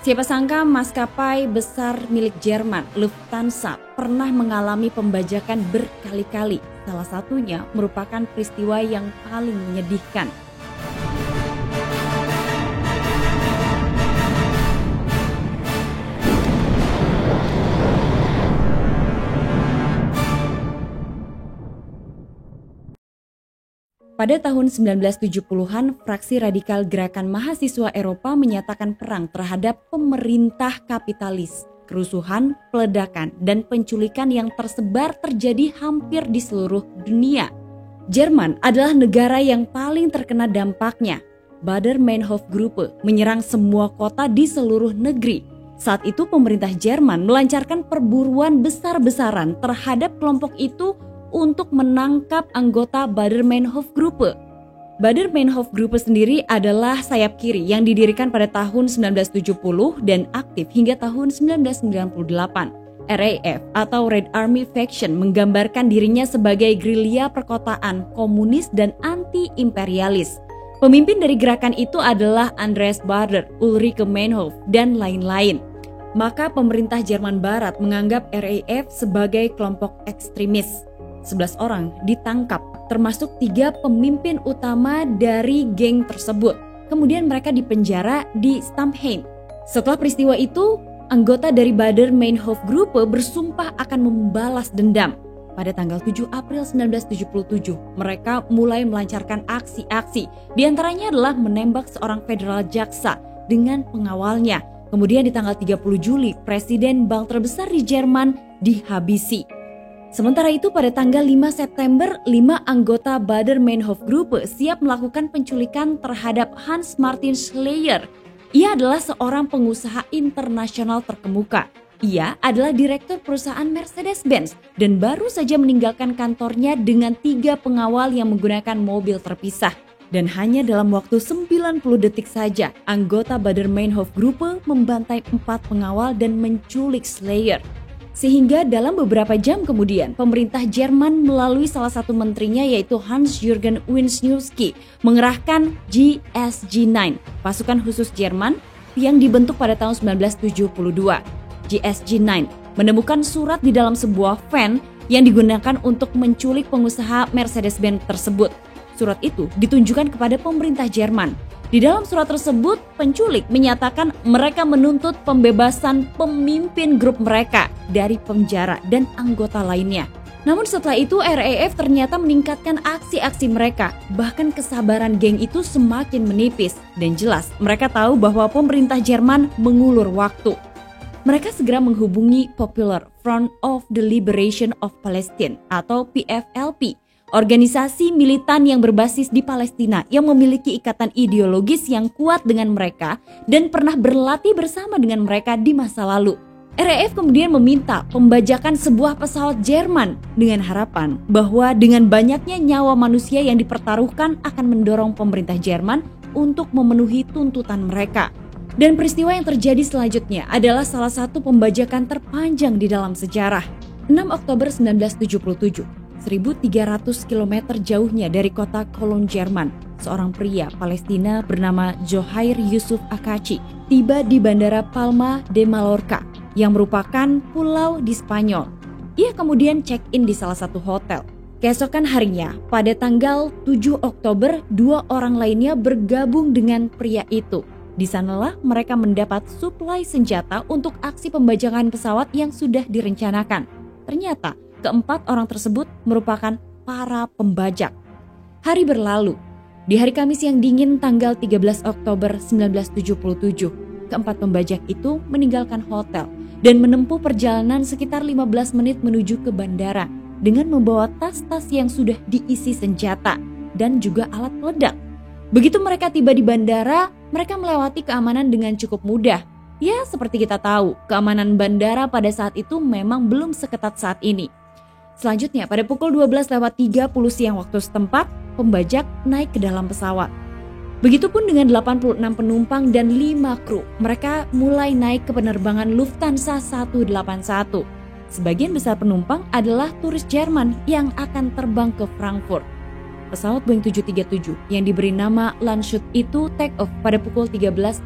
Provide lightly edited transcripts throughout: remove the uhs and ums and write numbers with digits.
Siapa sangka maskapai besar milik Jerman, Lufthansa, pernah mengalami pembajakan berkali-kali. Salah satunya merupakan peristiwa yang paling menyedihkan. Pada tahun 1970-an, fraksi radikal Gerakan Mahasiswa Eropa menyatakan perang terhadap pemerintah kapitalis. Kerusuhan, peledakan, dan penculikan yang tersebar terjadi hampir di seluruh dunia. Jerman adalah negara yang paling terkena dampaknya. Baader-Meinhof-Gruppe menyerang semua kota di seluruh negeri. Saat itu pemerintah Jerman melancarkan perburuan besar-besaran terhadap kelompok itu untuk menangkap anggota Baader-Meinhof-Gruppe. Baader-Meinhof-Gruppe sendiri adalah sayap kiri yang didirikan pada tahun 1970 dan aktif hingga tahun 1998. RAF atau Red Army Faction menggambarkan dirinya sebagai gerilya perkotaan, komunis dan anti-imperialis. Pemimpin dari gerakan itu adalah Andreas Baader, Ulrike Meinhof, dan lain-lain. Maka pemerintah Jerman Barat menganggap RAF sebagai kelompok ekstremis. 11 orang ditangkap, termasuk 3 pemimpin utama dari geng tersebut. Kemudian mereka dipenjara di Stammheim. Setelah peristiwa itu, anggota dari Baader-Meinhof-Gruppe bersumpah akan membalas dendam. Pada tanggal 7 April 1977, mereka mulai melancarkan aksi-aksi. Di antaranya adalah menembak seorang federal jaksa dengan pengawalnya. Kemudian di tanggal 30 Juli, Presiden bank terbesar di Jerman dihabisi. Sementara itu pada tanggal 5 September, 5 anggota Baader-Meinhof-Gruppe siap melakukan penculikan terhadap Hans Martin Schleyer. Ia adalah seorang pengusaha internasional terkemuka. Ia adalah direktur perusahaan Mercedes-Benz dan baru saja meninggalkan kantornya dengan 3 pengawal yang menggunakan mobil terpisah. Dan hanya dalam waktu 90 detik saja, anggota Baader-Meinhof-Gruppe membantai 4 pengawal dan menculik Schleyer. Sehingga dalam beberapa jam kemudian, pemerintah Jerman melalui salah satu menterinya yaitu Hans-Jürgen Wisniewski mengerahkan GSG-9, pasukan khusus Jerman yang dibentuk pada tahun 1972. GSG-9 menemukan surat di dalam sebuah van yang digunakan untuk menculik pengusaha Mercedes-Benz tersebut. Surat itu ditunjukkan kepada pemerintah Jerman. Di dalam surat tersebut, penculik menyatakan mereka menuntut pembebasan pemimpin grup mereka dari penjara dan anggota lainnya. Namun setelah itu RAF ternyata meningkatkan aksi-aksi mereka. Bahkan kesabaran geng itu semakin menipis. Dan jelas mereka tahu bahwa pemerintah Jerman mengulur waktu. Mereka segera menghubungi Popular Front of the Liberation of Palestine atau PFLP. Organisasi militan yang berbasis di Palestina yang memiliki ikatan ideologis yang kuat dengan mereka dan pernah berlatih bersama dengan mereka di masa lalu. RAF kemudian meminta pembajakan sebuah pesawat Jerman dengan harapan bahwa dengan banyaknya nyawa manusia yang dipertaruhkan akan mendorong pemerintah Jerman untuk memenuhi tuntutan mereka. Dan peristiwa yang terjadi selanjutnya adalah salah satu pembajakan terpanjang di dalam sejarah. 6 Oktober 1977. 1.300 km jauhnya dari kota Cologne, Jerman, seorang pria Palestina bernama Zohair Yusuf Akaci tiba di Bandara Palma de Mallorca yang merupakan pulau di Spanyol. Ia kemudian check-in di salah satu hotel. Keesokan harinya, pada tanggal 7 Oktober, 2 orang lainnya bergabung dengan pria itu. Di sanalah mereka mendapat suplai senjata untuk aksi pembajakan pesawat yang sudah direncanakan. Ternyata, keempat orang tersebut merupakan para pembajak. Hari berlalu. Di hari Kamis yang dingin tanggal 13 Oktober 1977, keempat pembajak itu meninggalkan hotel dan menempuh perjalanan sekitar 15 menit menuju ke bandara dengan membawa tas-tas yang sudah diisi senjata dan juga alat peledak. Begitu mereka tiba di bandara, mereka melewati keamanan dengan cukup mudah. Ya, seperti kita tahu, keamanan bandara pada saat itu memang belum seketat saat ini. Selanjutnya, pada pukul 12.30 siang waktu setempat, pembajak naik ke dalam pesawat. Begitupun dengan 86 penumpang dan 5 kru. Mereka mulai naik ke penerbangan Lufthansa 181. Sebagian besar penumpang adalah turis Jerman yang akan terbang ke Frankfurt. pesawat Boeing 737 yang diberi nama Landshut itu take off pada pukul 13:11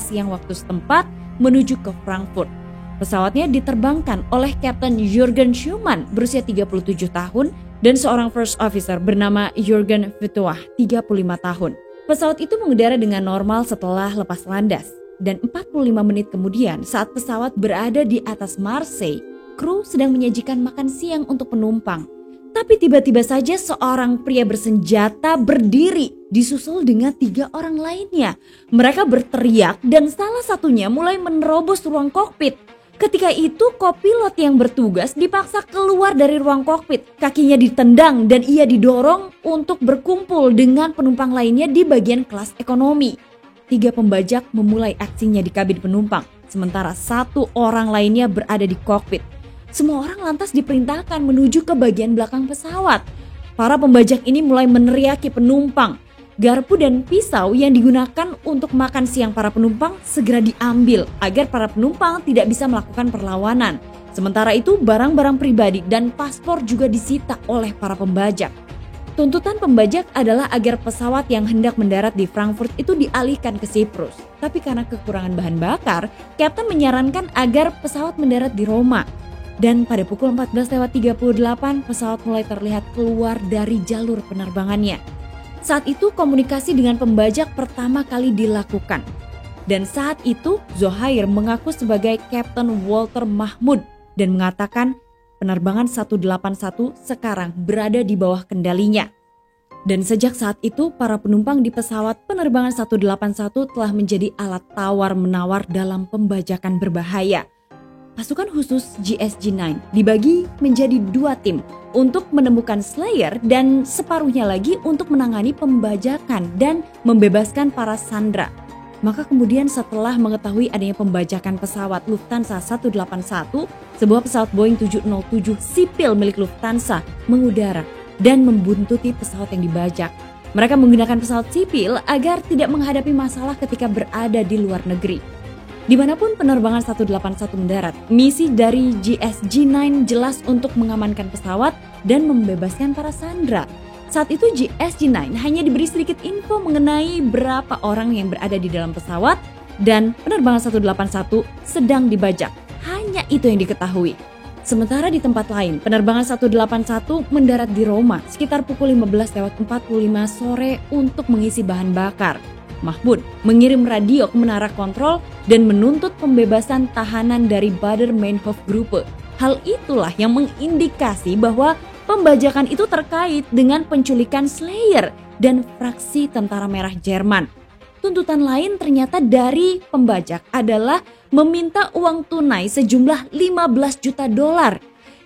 siang waktu setempat menuju ke Frankfurt. Pesawatnya diterbangkan oleh Kapten Jürgen Schumann berusia 37 tahun dan seorang first officer bernama Jürgen Futuah 35 tahun. Pesawat itu mengudara dengan normal setelah lepas landas. Dan 45 menit kemudian saat pesawat berada di atas Marseille, kru sedang menyajikan makan siang untuk penumpang. Tapi tiba-tiba saja seorang pria bersenjata berdiri disusul dengan 3 orang lainnya. Mereka berteriak dan salah satunya mulai menerobos ruang kokpit. Ketika itu kopilot yang bertugas dipaksa keluar dari ruang kokpit. Kakinya ditendang dan ia didorong untuk berkumpul dengan penumpang lainnya di bagian kelas ekonomi. 3 pembajak memulai aksinya di kabin penumpang, sementara 1 orang lainnya berada di kokpit. Semua orang lantas diperintahkan menuju ke bagian belakang pesawat. Para pembajak ini mulai meneriaki penumpang. Garpu dan pisau yang digunakan untuk makan siang para penumpang segera diambil agar para penumpang tidak bisa melakukan perlawanan. Sementara itu barang-barang pribadi dan paspor juga disita oleh para pembajak. Tuntutan pembajak adalah agar pesawat yang hendak mendarat di Frankfurt itu dialihkan ke Siprus. Tapi karena kekurangan bahan bakar, Kapten menyarankan agar pesawat mendarat di Roma. Dan pada pukul 14:38 pesawat mulai terlihat keluar dari jalur penerbangannya. Saat itu komunikasi dengan pembajak pertama kali dilakukan. Dan saat itu Zohair mengaku sebagai Kapten Walter Mahmud dan mengatakan penerbangan 181 sekarang berada di bawah kendalinya. Dan sejak saat itu para penumpang di pesawat penerbangan 181 telah menjadi alat tawar-menawar dalam pembajakan berbahaya. Pasukan khusus GSG-9 dibagi menjadi 2 tim untuk menemukan Slayer dan separuhnya lagi untuk menangani pembajakan dan membebaskan para sandera. Maka kemudian setelah mengetahui adanya pembajakan pesawat Lufthansa 181, sebuah pesawat Boeing 707 sipil milik Lufthansa mengudara dan membuntuti pesawat yang dibajak. Mereka menggunakan pesawat sipil agar tidak menghadapi masalah ketika berada di luar negeri. Dimanapun penerbangan 181 mendarat, misi dari GSG-9 jelas untuk mengamankan pesawat dan membebaskan para sandera. Saat itu GSG-9 hanya diberi sedikit info mengenai berapa orang yang berada di dalam pesawat dan penerbangan 181 sedang dibajak. Hanya itu yang diketahui. Sementara di tempat lain, penerbangan 181 mendarat di Roma sekitar pukul 15:45 sore untuk mengisi bahan bakar. Mahmud mengirim radio ke menara kontrol dan menuntut pembebasan tahanan dari Baader-Meinhof-Gruppe. Hal itulah yang mengindikasi bahwa pembajakan itu terkait dengan penculikan Slayer dan fraksi Tentara Merah Jerman. Tuntutan lain ternyata dari pembajak adalah meminta uang tunai sejumlah 15 juta dolar.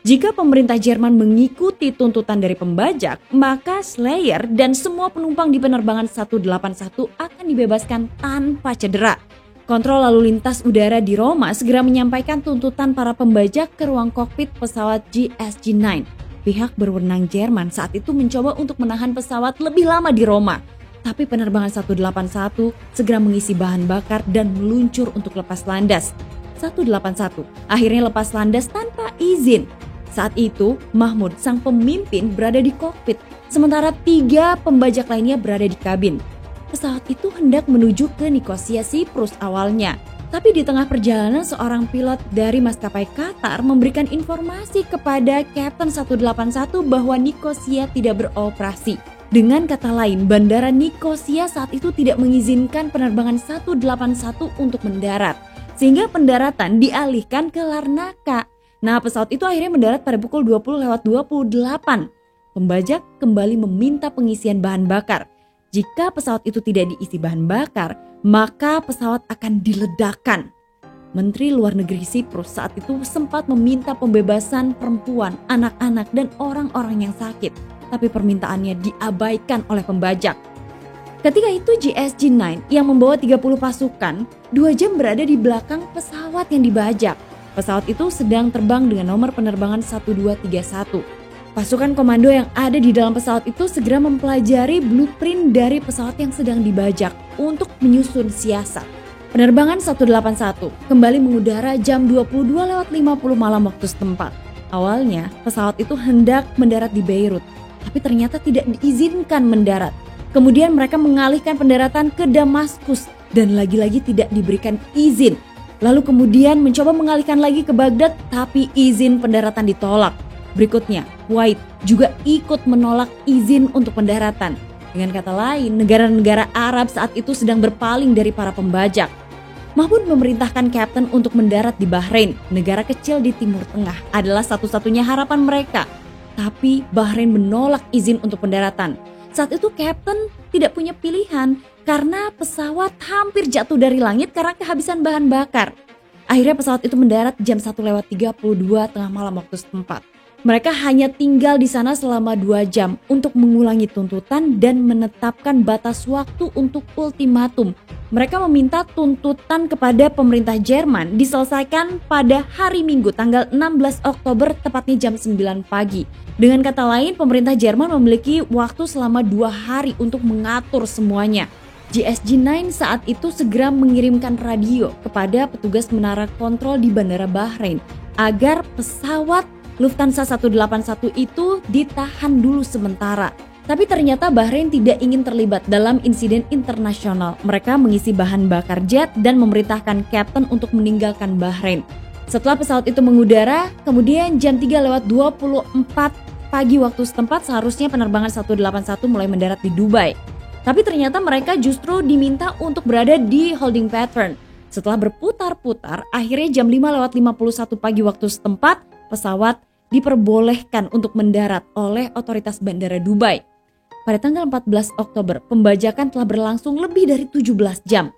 Jika pemerintah Jerman mengikuti tuntutan dari pembajak, maka Slayer dan semua penumpang di penerbangan 181 akan dibebaskan tanpa cedera. Kontrol lalu lintas udara di Roma segera menyampaikan tuntutan para pembajak ke ruang kokpit pesawat GSG-9. Pihak berwenang Jerman saat itu mencoba untuk menahan pesawat lebih lama di Roma. Tapi penerbangan 181 segera mengisi bahan bakar dan meluncur untuk lepas landas. 181 akhirnya lepas landas tanpa izin. Saat itu Mahmud sang pemimpin berada di kokpit, sementara 3 pembajak lainnya berada di kabin. Pesawat itu hendak menuju ke Nikosia, Siprus awalnya. Tapi di tengah perjalanan seorang pilot dari maskapai Qatar memberikan informasi kepada Kapten 181 bahwa Nikosia tidak beroperasi. Dengan kata lain, bandara Nikosia saat itu tidak mengizinkan penerbangan 181 untuk mendarat, sehingga pendaratan dialihkan ke Larnaca. Nah, pesawat itu akhirnya mendarat pada pukul 20:28. Pembajak kembali meminta pengisian bahan bakar. Jika pesawat itu tidak diisi bahan bakar, maka pesawat akan diledakkan. Menteri Luar Negeri Siprus saat itu sempat meminta pembebasan perempuan, anak-anak, dan orang-orang yang sakit. Tapi permintaannya diabaikan oleh pembajak. Ketika itu GSG-9 yang membawa 30 pasukan 2 jam berada di belakang pesawat yang dibajak. Pesawat itu sedang terbang dengan nomor penerbangan 1231. Pasukan komando yang ada di dalam pesawat itu segera mempelajari blueprint dari pesawat yang sedang dibajak untuk menyusun siasat. Penerbangan 181 kembali mengudara jam 22:50 malam waktu setempat. Awalnya pesawat itu hendak mendarat di Beirut. tapi ternyata tidak diizinkan mendarat. Kemudian mereka mengalihkan pendaratan ke Damaskus dan lagi-lagi tidak diberikan izin. Lalu kemudian mencoba mengalihkan lagi ke Baghdad, tapi izin pendaratan ditolak. Berikutnya, Kuwait juga ikut menolak izin untuk pendaratan. Dengan kata lain, negara-negara Arab saat itu sedang berpaling dari para pembajak. Mahmud memerintahkan kapten untuk mendarat di Bahrain, negara kecil di Timur Tengah, adalah satu-satunya harapan mereka. Tapi Bahrain menolak izin untuk pendaratan. Saat itu kapten tidak punya pilihan karena pesawat hampir jatuh dari langit karena kehabisan bahan bakar. Akhirnya pesawat itu mendarat jam 1:32 tengah malam waktu setempat. Mereka hanya tinggal di sana selama 2 jam untuk mengulangi tuntutan dan menetapkan batas waktu untuk ultimatum. Mereka meminta tuntutan kepada pemerintah Jerman diselesaikan pada hari Minggu tanggal 16 Oktober tepatnya jam 9 pagi. Dengan kata lain, pemerintah Jerman memiliki waktu selama 2 hari untuk mengatur semuanya. GSG-9 saat itu segera mengirimkan radio kepada petugas menara kontrol di Bandara Bahrain agar pesawat Lufthansa 181 itu ditahan dulu sementara. Tapi ternyata Bahrain tidak ingin terlibat dalam insiden internasional. Mereka mengisi bahan bakar jet dan memerintahkan kapten untuk meninggalkan Bahrain. Setelah pesawat itu mengudara, kemudian jam 3:24 pagi waktu setempat seharusnya penerbangan 181 mulai mendarat di Dubai. Tapi ternyata mereka justru diminta untuk berada di holding pattern. Setelah berputar-putar, akhirnya jam 5:51 pagi waktu setempat, pesawat diperbolehkan untuk mendarat oleh otoritas bandara Dubai. Pada tanggal 14 Oktober, pembajakan telah berlangsung lebih dari 17 jam.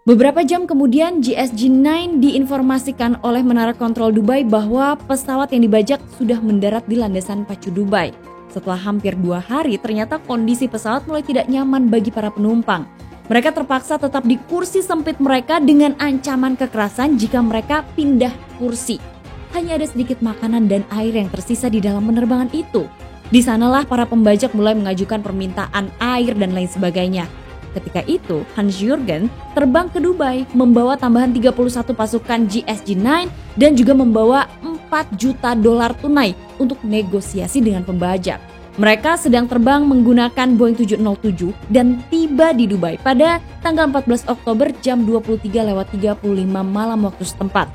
Beberapa jam kemudian, GSG-9 diinformasikan oleh menara kontrol Dubai bahwa pesawat yang dibajak sudah mendarat di landasan pacu Dubai. Setelah hampir 2 hari, ternyata kondisi pesawat mulai tidak nyaman bagi para penumpang. Mereka terpaksa tetap di kursi sempit mereka dengan ancaman kekerasan jika mereka pindah kursi. Hanya ada sedikit makanan dan air yang tersisa di dalam penerbangan itu. Di sanalah para pembajak mulai mengajukan permintaan air dan lain sebagainya. Ketika itu, Hans Jürgen terbang ke Dubai membawa tambahan 31 pasukan GSG-9 dan juga membawa $4 juta tunai untuk negosiasi dengan pembajak. Mereka sedang terbang menggunakan Boeing 707 dan tiba di Dubai pada tanggal 14 Oktober jam 23:35 malam waktu setempat.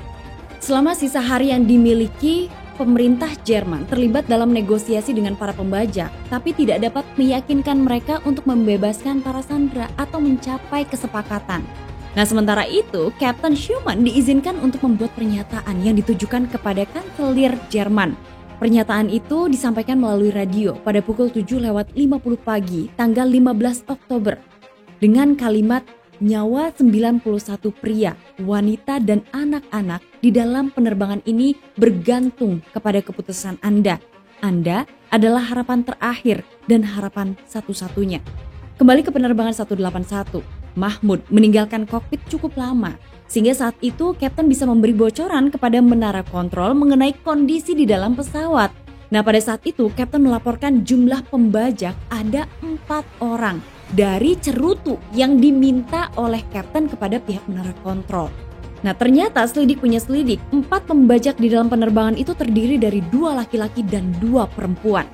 Selama sisa hari yang dimiliki, pemerintah Jerman terlibat dalam negosiasi dengan para pembajak, tapi tidak dapat meyakinkan mereka untuk membebaskan para sandera atau mencapai kesepakatan. Nah, sementara itu, Kapten Schumann diizinkan untuk membuat pernyataan yang ditujukan kepada Kanselir Jerman. Pernyataan itu disampaikan melalui radio pada pukul 7:50 pagi, tanggal 15 Oktober, dengan kalimat nyawa 91 pria, wanita, dan anak-anak di dalam penerbangan ini bergantung kepada keputusan Anda. Anda adalah harapan terakhir dan harapan satu-satunya. Kembali ke penerbangan 181, Mahmud meninggalkan kokpit cukup lama, sehingga saat itu kapten bisa memberi bocoran kepada menara kontrol mengenai kondisi di dalam pesawat. Nah, pada saat itu kapten melaporkan jumlah pembajak ada 4 orang. Dari cerutu yang diminta oleh kapten kepada pihak menara kontrol. Nah, ternyata selidik punya selidik, 4 pembajak di dalam penerbangan itu terdiri dari 2 laki-laki dan 2 perempuan.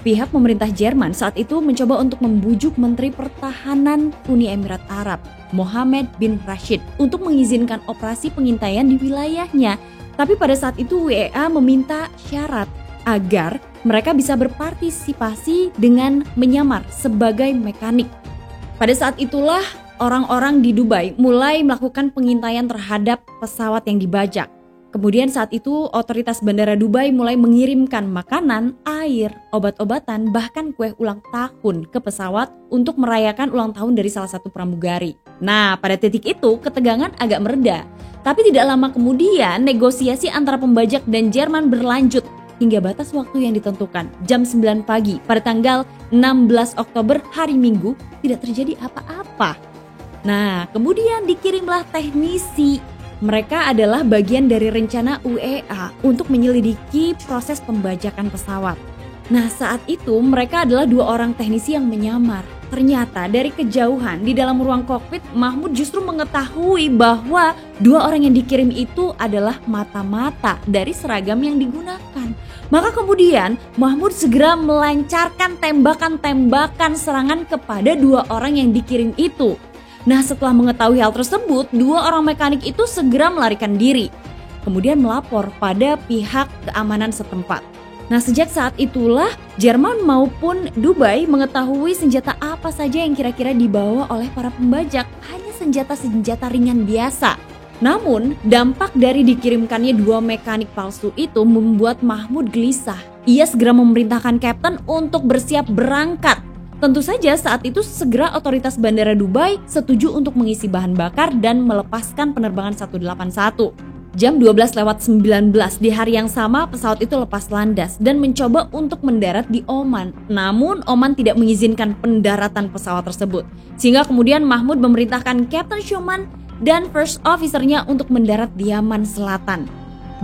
Pihak pemerintah Jerman saat itu mencoba untuk membujuk Menteri Pertahanan Uni Emirat Arab, Mohammed bin Rashid, untuk mengizinkan operasi pengintaian di wilayahnya. Tapi pada saat itu WEA meminta syarat agar mereka bisa berpartisipasi dengan menyamar sebagai mekanik. Pada saat itulah orang-orang di Dubai mulai melakukan pengintaian terhadap pesawat yang dibajak. Kemudian saat itu otoritas bandara Dubai mulai mengirimkan makanan, air, obat-obatan, bahkan kue ulang tahun ke pesawat untuk merayakan ulang tahun dari salah satu pramugari. Nah, pada titik itu ketegangan agak mereda. Tapi tidak lama kemudian negosiasi antara pembajak dan Jerman berlanjut hingga batas waktu yang ditentukan, jam 9 pagi pada tanggal 16 Oktober hari Minggu tidak terjadi apa-apa. Nah, kemudian dikirimlah teknisi. Mereka adalah bagian dari rencana UEA untuk menyelidiki proses pembajakan pesawat. Nah, saat itu mereka adalah 2 orang teknisi yang menyamar. Ternyata dari kejauhan di dalam ruang kokpit, Mahmud justru mengetahui bahwa 2 orang yang dikirim itu adalah mata-mata dari seragam yang digunakan. Maka kemudian Mahmud segera melancarkan tembakan-tembakan serangan kepada 2 orang yang dikirim itu. Nah, setelah mengetahui hal tersebut, 2 orang mekanik itu segera melarikan diri, kemudian melapor pada pihak keamanan setempat. Nah, sejak saat itulah Jerman maupun Dubai mengetahui senjata apa saja yang kira-kira dibawa oleh para pembajak, hanya senjata-senjata ringan biasa. Namun, dampak dari dikirimkannya 2 mekanik palsu itu membuat Mahmud gelisah. Ia segera memerintahkan kapten untuk bersiap berangkat. Tentu saja saat itu segera otoritas Bandara Dubai setuju untuk mengisi bahan bakar dan melepaskan penerbangan 181. Jam 12:19 di hari yang sama pesawat itu lepas landas dan mencoba untuk mendarat di Oman. Namun Oman tidak mengizinkan pendaratan pesawat tersebut. Sehingga kemudian Mahmud memerintahkan Captain Schumann dan First Officer-nya untuk mendarat di Yaman Selatan.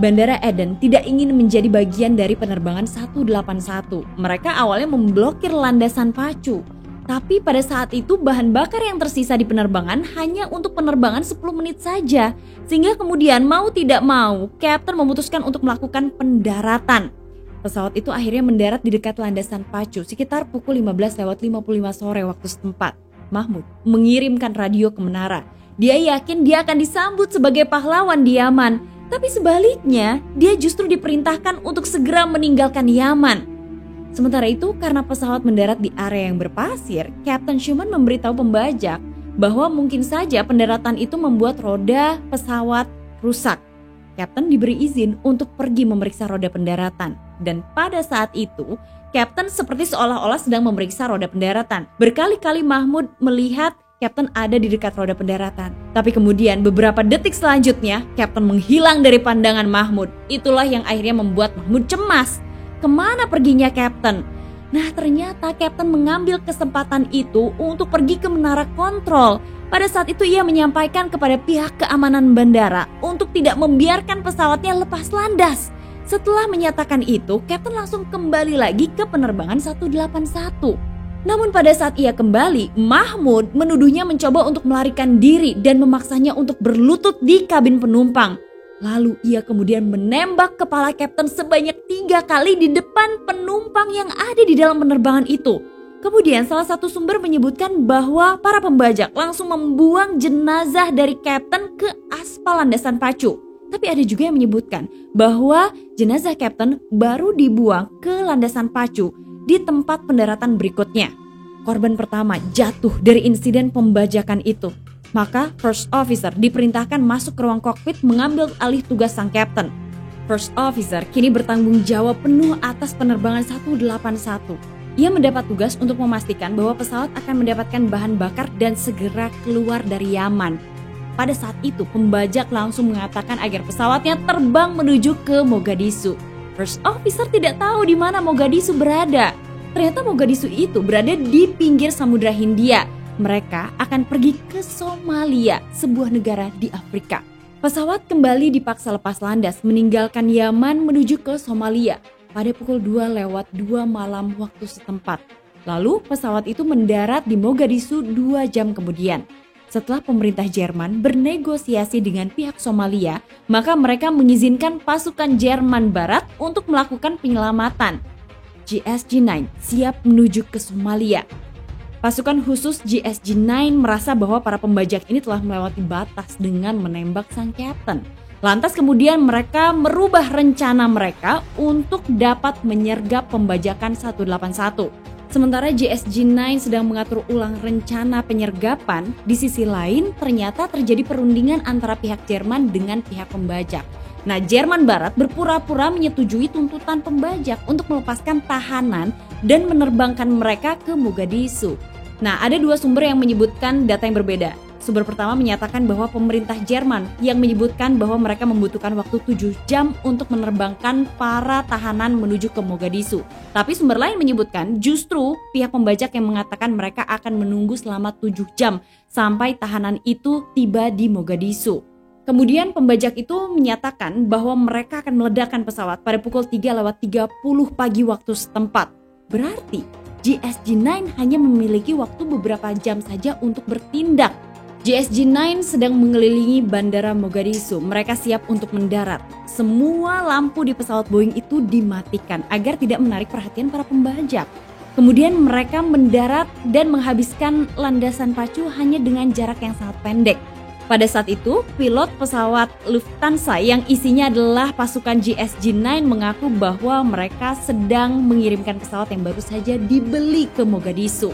Bandara Aden tidak ingin menjadi bagian dari penerbangan 181. Mereka awalnya memblokir landasan pacu. Tapi pada saat itu bahan bakar yang tersisa di penerbangan hanya untuk penerbangan 10 menit saja. Sehingga kemudian mau tidak mau, Kapten memutuskan untuk melakukan pendaratan. Pesawat itu akhirnya mendarat di dekat landasan pacu sekitar pukul 15:55 sore waktu setempat. Mahmud mengirimkan radio ke menara. Dia yakin dia akan disambut sebagai pahlawan di Yaman. Tapi sebaliknya, dia justru diperintahkan untuk segera meninggalkan Yaman. Sementara itu, karena pesawat mendarat di area yang berpasir, Captain Schumann memberitahu pembajak bahwa mungkin saja pendaratan itu membuat roda pesawat rusak. Captain diberi izin untuk pergi memeriksa roda pendaratan. Dan pada saat itu, Captain seperti seolah-olah sedang memeriksa roda pendaratan. Berkali-kali Mahmud melihat Captain ada di dekat roda pendaratan. Tapi kemudian beberapa detik selanjutnya, Captain menghilang dari pandangan Mahmud. Itulah yang akhirnya membuat Mahmud cemas. Kemana perginya Captain? Nah, ternyata Captain mengambil kesempatan itu untuk pergi ke menara kontrol. Pada saat itu ia menyampaikan kepada pihak keamanan bandara untuk tidak membiarkan pesawatnya lepas landas. Setelah menyatakan itu, Captain langsung kembali lagi ke penerbangan 181. Namun pada saat ia kembali, Mahmud menuduhnya mencoba untuk melarikan diri dan memaksanya untuk berlutut di kabin penumpang. Lalu ia kemudian menembak kepala Kapten sebanyak 3 kali di depan penumpang yang ada di dalam penerbangan itu. Kemudian salah satu sumber menyebutkan bahwa para pembajak langsung membuang jenazah dari Kapten ke aspal landasan pacu. Tapi ada juga yang menyebutkan bahwa jenazah Kapten baru dibuang ke landasan pacu di tempat pendaratan berikutnya. Korban pertama jatuh dari insiden pembajakan itu. Maka First Officer diperintahkan masuk ke ruang kokpit mengambil alih tugas sang Kapten. First Officer kini bertanggung jawab penuh atas penerbangan 181. Ia mendapat tugas untuk memastikan bahwa pesawat akan mendapatkan bahan bakar dan segera keluar dari Yaman. Pada saat itu pembajak langsung mengatakan agar pesawatnya terbang menuju ke Mogadishu. First Officer tidak tahu di mana Mogadishu berada. Ternyata Mogadishu itu berada di pinggir Samudra Hindia. Mereka akan pergi ke Somalia, sebuah negara di Afrika. Pesawat kembali dipaksa lepas landas meninggalkan Yaman menuju ke Somalia pada pukul 2:02 malam waktu setempat. Lalu pesawat itu mendarat di Mogadishu 2 jam kemudian. Setelah pemerintah Jerman bernegosiasi dengan pihak Somalia, maka mereka mengizinkan pasukan Jerman Barat untuk melakukan penyelamatan. GSG-9 siap menuju ke Somalia. Pasukan khusus GSG-9 merasa bahwa para pembajak ini telah melewati batas dengan menembak sang Kapten. Lantas kemudian mereka merubah rencana mereka untuk dapat menyergap pembajakan 181. Sementara GSG-9 sedang mengatur ulang rencana penyergapan, di sisi lain ternyata terjadi perundingan antara pihak Jerman dengan pihak pembajak. Nah, Jerman Barat berpura-pura menyetujui tuntutan pembajak untuk melepaskan tahanan dan menerbangkan mereka ke Mogadishu. Nah, ada 2 sumber yang menyebutkan data yang berbeda. Sumber pertama menyatakan bahwa pemerintah Jerman yang menyebutkan bahwa mereka membutuhkan waktu 7 jam untuk menerbangkan para tahanan menuju ke Mogadishu. Tapi sumber lain menyebutkan justru pihak pembajak yang mengatakan mereka akan menunggu selama 7 jam sampai tahanan itu tiba di Mogadishu. Kemudian pembajak itu menyatakan bahwa mereka akan meledakkan pesawat pada pukul 3:30 pagi waktu setempat. Berarti GSG-9 hanya memiliki waktu beberapa jam saja untuk bertindak. GSG-9 sedang mengelilingi bandara Mogadishu. Mereka siap untuk mendarat. Semua lampu di pesawat Boeing itu dimatikan agar tidak menarik perhatian para pembajak. Kemudian mereka mendarat dan menghabiskan landasan pacu hanya dengan jarak yang sangat pendek. Pada saat itu, pilot pesawat Lufthansa yang isinya adalah pasukan GSG-9 mengaku bahwa mereka sedang mengirimkan pesawat yang baru saja dibeli ke Mogadishu.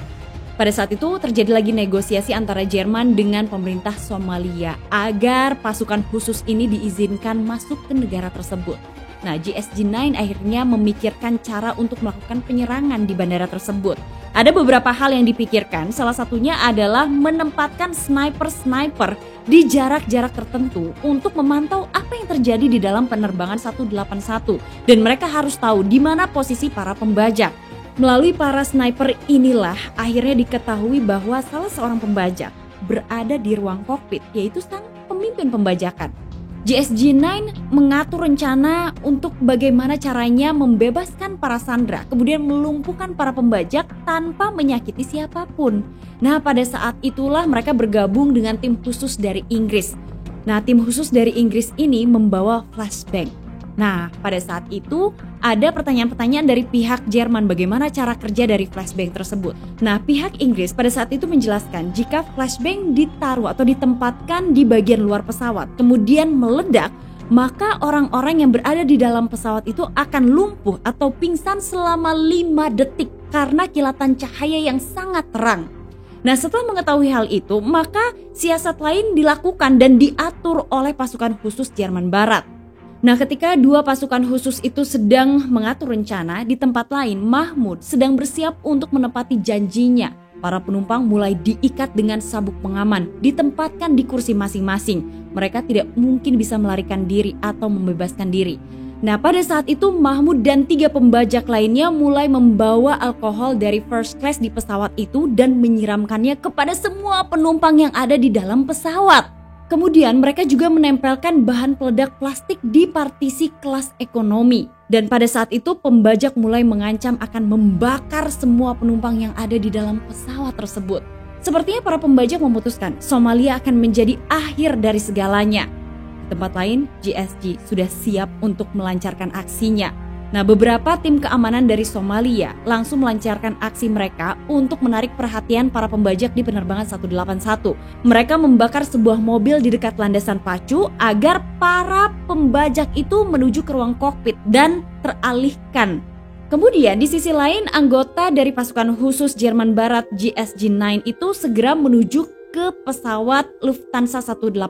Pada saat itu terjadi lagi negosiasi antara Jerman dengan pemerintah Somalia agar pasukan khusus ini diizinkan masuk ke negara tersebut. Nah, GSG-9 akhirnya memikirkan cara untuk melakukan penyerangan di bandara tersebut. Ada beberapa hal yang dipikirkan, salah satunya adalah menempatkan sniper-sniper di jarak-jarak tertentu untuk memantau apa yang terjadi di dalam penerbangan 181 dan mereka harus tahu di mana posisi para pembajak. Melalui para sniper inilah akhirnya diketahui bahwa salah seorang pembajak berada di ruang kokpit, yaitu sang pemimpin pembajakan. GSG-9 mengatur rencana untuk bagaimana caranya membebaskan para sandera, kemudian melumpuhkan para pembajak tanpa menyakiti siapapun. Nah, pada saat itulah mereka bergabung dengan tim khusus dari Inggris. Nah, tim khusus dari Inggris ini membawa flashbang. Nah, pada saat itu ada pertanyaan-pertanyaan dari pihak Jerman bagaimana cara kerja dari flashbang tersebut. Nah, pihak Inggris pada saat itu menjelaskan jika flashbang ditaruh atau ditempatkan di bagian luar pesawat, kemudian meledak, maka orang-orang yang berada di dalam pesawat itu akan lumpuh atau pingsan selama 5 detik karena kilatan cahaya yang sangat terang. Nah, setelah mengetahui hal itu, maka siasat lain dilakukan dan diatur oleh pasukan khusus Jerman Barat. Nah, ketika dua pasukan khusus itu sedang mengatur rencana, di tempat lain Mahmud sedang bersiap untuk menepati janjinya. Para penumpang mulai diikat dengan sabuk pengaman, ditempatkan di kursi masing-masing. Mereka tidak mungkin bisa melarikan diri atau membebaskan diri. Nah, pada saat itu Mahmud dan 3 pembajak lainnya mulai membawa alkohol dari first class di pesawat itu dan menyiramkannya kepada semua penumpang yang ada di dalam pesawat. Kemudian mereka juga menempelkan bahan peledak plastik di partisi kelas ekonomi. Dan pada saat itu pembajak mulai mengancam akan membakar semua penumpang yang ada di dalam pesawat tersebut. Sepertinya para pembajak memutuskan Somalia akan menjadi akhir dari segalanya. Di tempat lain, GSG sudah siap untuk melancarkan aksinya. Nah, beberapa tim keamanan dari Somalia langsung melancarkan aksi mereka untuk menarik perhatian para pembajak di penerbangan 181. Mereka membakar sebuah mobil di dekat landasan pacu agar para pembajak itu menuju ke ruang kokpit dan teralihkan. Kemudian di sisi lain, anggota dari pasukan khusus Jerman Barat GSG-9 itu segera menuju ke pesawat Lufthansa 181.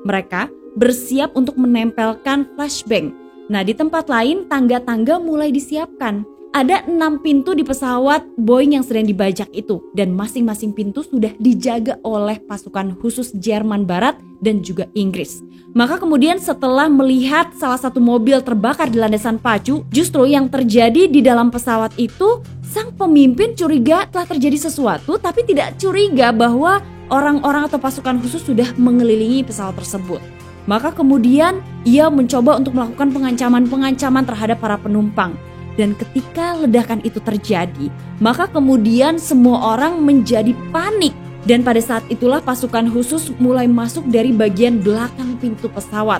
Mereka bersiap untuk menempelkan flashbang. Nah, di tempat lain tangga-tangga mulai disiapkan. Ada 6 pintu di pesawat Boeing yang sedang dibajak itu dan masing-masing pintu sudah dijaga oleh pasukan khusus Jerman Barat dan juga Inggris. Maka kemudian setelah melihat salah satu mobil terbakar di landasan pacu, justru yang terjadi di dalam pesawat itu, sang pemimpin curiga telah terjadi sesuatu tapi tidak curiga bahwa orang-orang atau pasukan khusus sudah mengelilingi pesawat tersebut. Maka kemudian ia mencoba untuk melakukan pengancaman-pengancaman terhadap para penumpang. Dan ketika ledakan itu terjadi, maka kemudian semua orang menjadi panik. Dan pada saat itulah pasukan khusus mulai masuk dari bagian belakang pintu pesawat.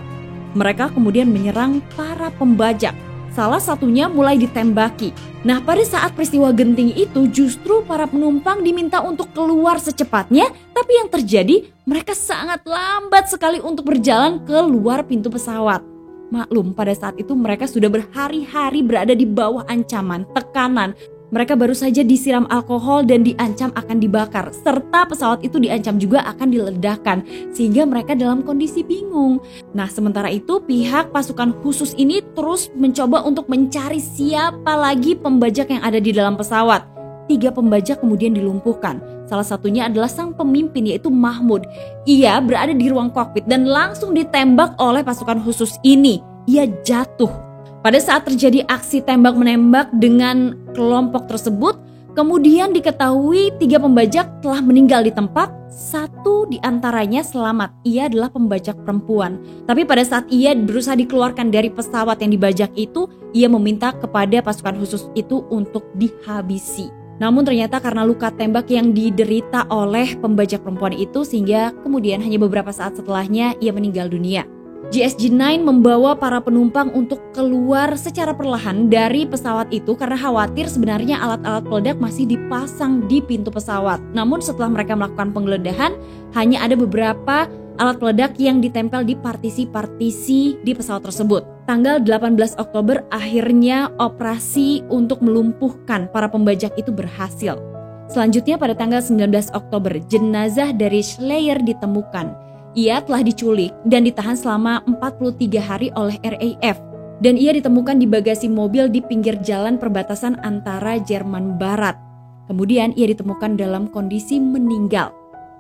Mereka kemudian menyerang para pembajak. Salah satunya mulai ditembaki. Nah, pada saat peristiwa genting itu justru para penumpang diminta untuk keluar secepatnya, tapi yang terjadi mereka sangat lambat sekali untuk berjalan keluar pintu pesawat. Maklum, pada saat itu mereka sudah berhari-hari berada di bawah ancaman, tekanan. Mereka baru saja disiram alkohol dan diancam akan dibakar, serta pesawat itu diancam juga akan diledakkan, sehingga mereka dalam kondisi bingung. Nah, sementara itu pihak pasukan khusus ini terus mencoba untuk mencari siapa lagi pembajak yang ada di dalam pesawat. 3 pembajak kemudian dilumpuhkan. Salah satunya adalah sang pemimpin, yaitu Mahmud. Ia berada di ruang kokpit dan langsung ditembak oleh pasukan khusus ini. Ia jatuh. Pada saat terjadi aksi tembak-menembak dengan kelompok tersebut, kemudian diketahui 3 pembajak telah meninggal di tempat. 1 di antaranya selamat, ia adalah pembajak perempuan. Tapi pada saat ia berusaha dikeluarkan dari pesawat yang dibajak itu, ia meminta kepada pasukan khusus itu untuk dihabisi. Namun ternyata karena luka tembak yang diderita oleh pembajak perempuan itu sehingga kemudian hanya beberapa saat setelahnya ia meninggal dunia. GSG-9 membawa para penumpang untuk keluar secara perlahan dari pesawat itu karena khawatir sebenarnya alat-alat peledak masih dipasang di pintu pesawat. Namun setelah mereka melakukan penggeledahan, hanya ada beberapa alat peledak yang ditempel di partisi-partisi di pesawat tersebut. Tanggal 18 Oktober akhirnya operasi untuk melumpuhkan para pembajak itu berhasil. Selanjutnya pada tanggal 19 Oktober, jenazah dari Schleyer ditemukan. Ia telah diculik dan ditahan selama 43 hari oleh RAF. Dan ia ditemukan di bagasi mobil di pinggir jalan perbatasan antara Jerman Barat. Kemudian ia ditemukan dalam kondisi meninggal.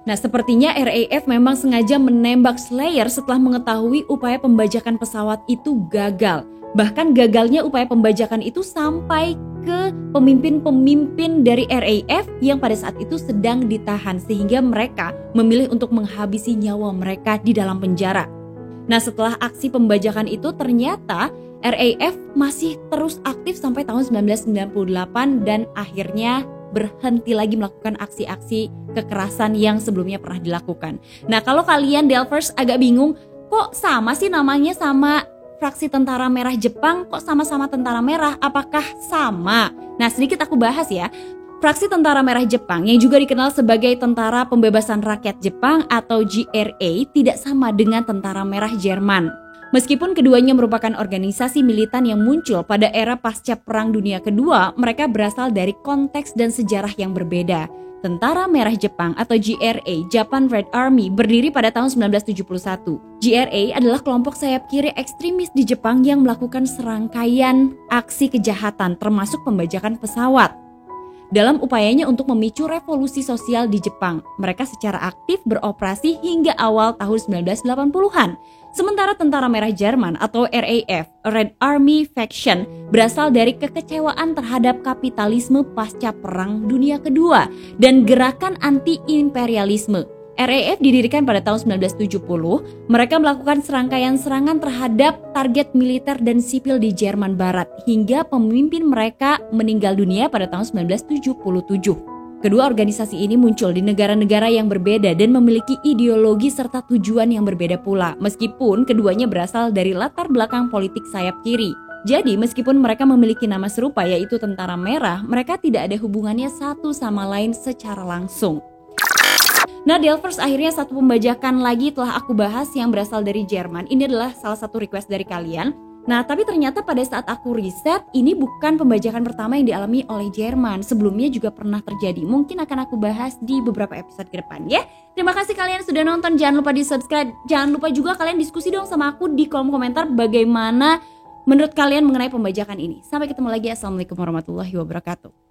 Nah, sepertinya RAF memang sengaja menembak Schleyer setelah mengetahui upaya pembajakan pesawat itu gagal. Bahkan gagalnya upaya pembajakan itu sampai ke pemimpin-pemimpin dari RAF yang pada saat itu sedang ditahan sehingga mereka memilih untuk menghabisi nyawa mereka di dalam penjara. Nah, setelah aksi pembajakan itu ternyata RAF masih terus aktif sampai tahun 1998 dan akhirnya berhenti lagi melakukan aksi-aksi kekerasan yang sebelumnya pernah dilakukan. Nah, kalau kalian Delvers agak bingung, kok sama sih namanya sama fraksi Tentara Merah Jepang, kok sama-sama Tentara Merah, apakah sama? Nah, sedikit aku bahas ya. Fraksi Tentara Merah Jepang yang juga dikenal sebagai Tentara Pembebasan Rakyat Jepang atau GRA tidak sama dengan Tentara Merah Jerman. Meskipun keduanya merupakan organisasi militan yang muncul pada era pasca Perang Dunia Kedua, mereka berasal dari konteks dan sejarah yang berbeda. Tentara Merah Jepang atau GRA, Japan Red Army, berdiri pada tahun 1971. GRA adalah kelompok sayap kiri ekstremis di Jepang yang melakukan serangkaian aksi kejahatan termasuk pembajakan pesawat. Dalam upayanya untuk memicu revolusi sosial di Jepang, mereka secara aktif beroperasi hingga awal tahun 1980-an. Sementara Tentara Merah Jerman atau RAF, Red Army Faction, berasal dari kekecewaan terhadap kapitalisme pasca Perang Dunia Kedua dan gerakan anti-imperialisme. RAF didirikan pada tahun 1970, mereka melakukan serangkaian serangan terhadap target militer dan sipil di Jerman Barat hingga pemimpin mereka meninggal dunia pada tahun 1977. Kedua organisasi ini muncul di negara-negara yang berbeda dan memiliki ideologi serta tujuan yang berbeda pula, meskipun keduanya berasal dari latar belakang politik sayap kiri. Jadi meskipun mereka memiliki nama serupa yaitu Tentara Merah, mereka tidak ada hubungannya satu sama lain secara langsung. Nah, Delvers, akhirnya satu pembajakan lagi telah aku bahas yang berasal dari Jerman. Ini adalah salah satu request dari kalian. Nah, tapi ternyata pada saat aku riset, ini bukan pembajakan pertama yang dialami oleh Jerman. Sebelumnya juga pernah terjadi. Mungkin akan aku bahas di beberapa episode ke depan ya. Terima kasih kalian sudah nonton. Jangan lupa di subscribe. Jangan lupa juga kalian diskusi dong sama aku di kolom komentar bagaimana menurut kalian mengenai pembajakan ini. Sampai ketemu lagi. Assalamualaikum warahmatullahi wabarakatuh.